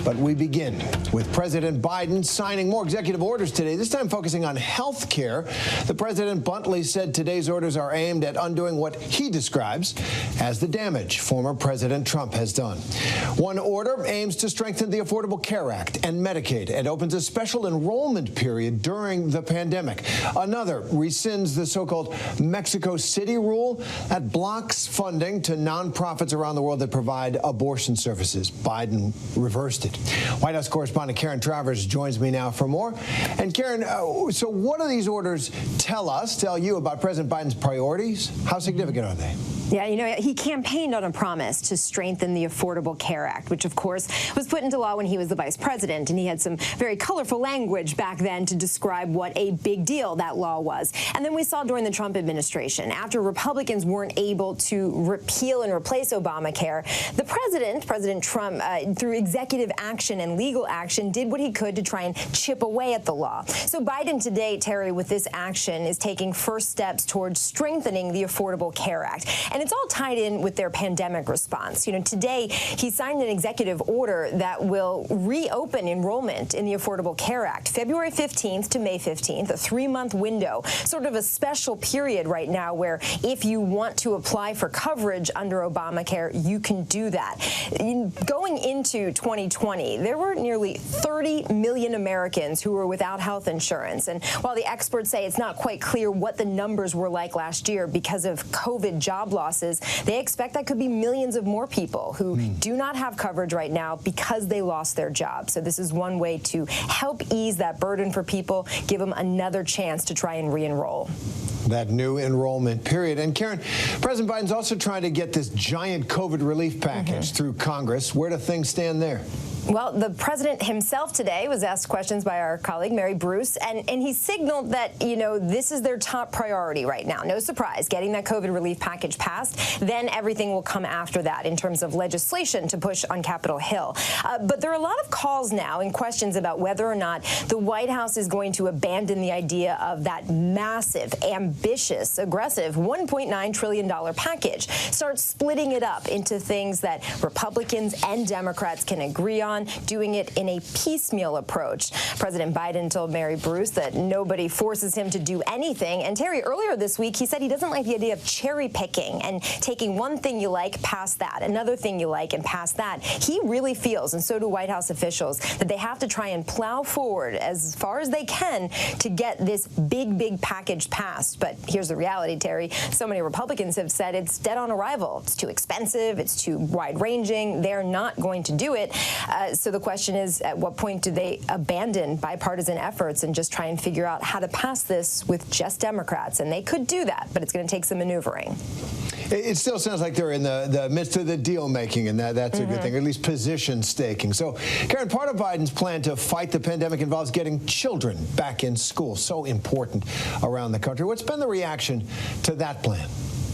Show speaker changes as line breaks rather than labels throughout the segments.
But we begin with President Biden signing more executive orders today, this time focusing on health care. The president bluntly said today's orders are aimed at undoing what he describes as the damage former President Trump has done. One order aims to strengthen the Affordable Care Act and Medicaid and opens a special enrollment period during the pandemic. Another rescinds the so-called Mexico City rule that blocks funding to nonprofits around the world that provide abortion services. Biden reversed it. White House correspondent Karen Travers joins me now for more. And Karen, so what do these orders tell you about President Biden's priorities? How significant are they?
Yeah, you know, he campaigned on a promise to strengthen the Affordable Care Act, which, of course, was put into law when he was the vice president. And he had some very colorful language back then to describe what a big deal that law was. And then we saw during the Trump administration, after Republicans weren't able to repeal and replace Obamacare, the President Trump, through executive action and legal action, did what he could to try and chip away at the law. So Biden today, Terry, with this action, is taking first steps towards strengthening the Affordable Care Act. And it's all tied in with their pandemic response. You know, today he signed an executive order that will reopen enrollment in the Affordable Care Act, February 15th to May 15th, a 3-month window, sort of a special period right now where if you want to apply for coverage under Obamacare, you can do that. Going into 2020, there were nearly 30 million Americans who were without health insurance. And while the experts say it's not quite clear what the numbers were like last year because of COVID job losses, they expect that could be millions of more people who do not have coverage right now because they lost their job. So this is one way to help ease that burden for people, give them another chance to try and re-enroll.
That new enrollment period. And Karen, President Biden's also trying to get this giant COVID relief package through Congress. Where do things stand there?
Well, the president himself today was asked questions by our colleague Mary Bruce, and he signaled that, you know, this is their top priority right now. No surprise, getting that COVID relief package passed. Then everything will come after that in terms of legislation to push on Capitol Hill. But there are a lot of calls now and questions about whether or not the White House is going to abandon the idea of that massive, ambitious, aggressive $1.9 trillion package. Start splitting it up into things that Republicans and Democrats can agree on, doing it in a piecemeal approach. President Biden told Mary Bruce that nobody forces him to do anything. And Terry, earlier this week, he said he doesn't like the idea of cherry picking and taking one thing you like past that, another thing you like and past that. He really feels, and so do White House officials, that they have to try and plow forward as far as they can to get this big package passed. But here's the reality, Terry. So many Republicans have said it's dead on arrival. It's too expensive. It's too wide-ranging. They're not going to do it. So the question is, at what point do they abandon bipartisan efforts and just try and figure out how to pass this with just Democrats? And they could do that, but it's going to take some maneuvering.
It still sounds like they're in the midst of the deal-making, and that's a good thing, or at least position staking. So, Karen, part of Biden's plan to fight the pandemic involves getting children back in school. So important around the country. What's been the reaction to that plan?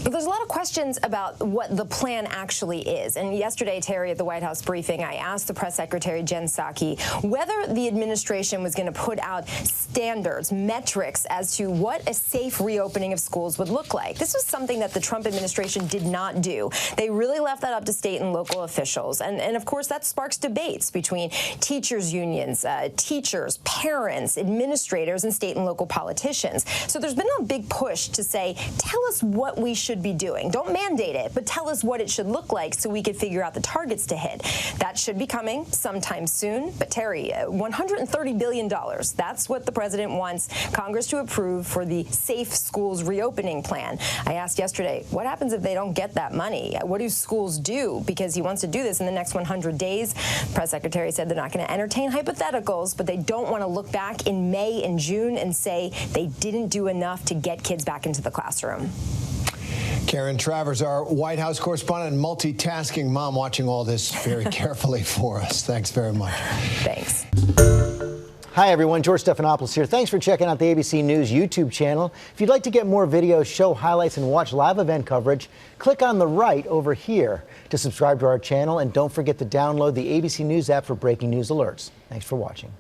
There's a lot of questions about what the plan actually is. And yesterday, Terry, at the White House briefing, I asked the press secretary, Jen Psaki, whether the administration was going to put out standards, metrics as to what a safe reopening of schools would look like. This was something that the Trump administration did not do. They really left that up to state and local officials. And of course, that sparks debates between teachers' unions, teachers, parents, administrators, and state and local politicians. So there's been a big push to say, tell us what we should be doing. Don't mandate it, but tell us what it should look like so we could figure out the targets to hit. That should be coming sometime soon. But Terry, $130 billion, that's what the president wants Congress to approve for the Safe Schools Reopening Plan. I asked yesterday, what happens if they don't get that money? What do schools do? Because he wants to do this in the next 100 days. The press secretary said they're not going to entertain hypotheticals, but they don't want to look back in May and June and say they didn't do enough to get kids back into the classroom.
Karen Travers, our White House correspondent and multitasking mom, watching all this very carefully for us. Thanks very much.
Thanks.
Hi, everyone. George Stephanopoulos here. Thanks for checking out the ABC News YouTube channel. If you'd like to get more videos, show highlights, and watch live event coverage, click on the right over here to subscribe to our channel. And don't forget to download the ABC News app for breaking news alerts. Thanks for watching.